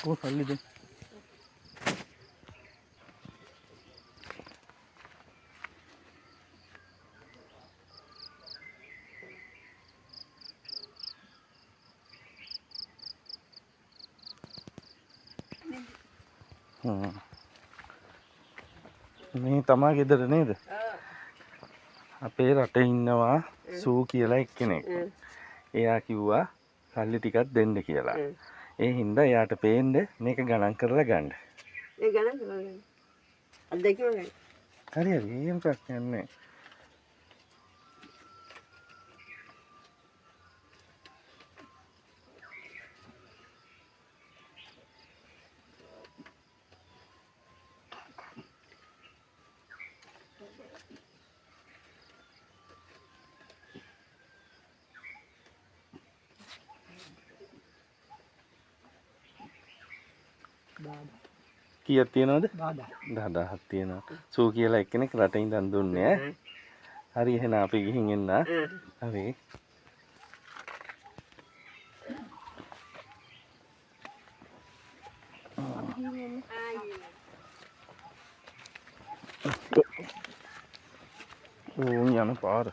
Oh, salli deh. මේ තමා ගෙදර නේද? අපේ රටේ ඉන්නවා සූ කියලා එක්කෙනෙක්. එයා කිව්වා සල්ලි ටිකක් දෙන්න කියලා. ඒ හින්දා එයාට පේන්න මේක ගණන් කරලා ගන්න. ඒ ගණන් කරලා ගන්න. අද්දකියම ගන්න. හරි හරි එහෙම ප්‍රශ්නයක් නැහැ. කීයක් තියනවද? 10000ක් තියෙනවා. සූ කියලා එක්කෙනෙක් රටින් ඉඳන් දුන්නේ. හරි එහෙනම් අපි ගිහින් එන්න. හරි. ඕන් යන පාර.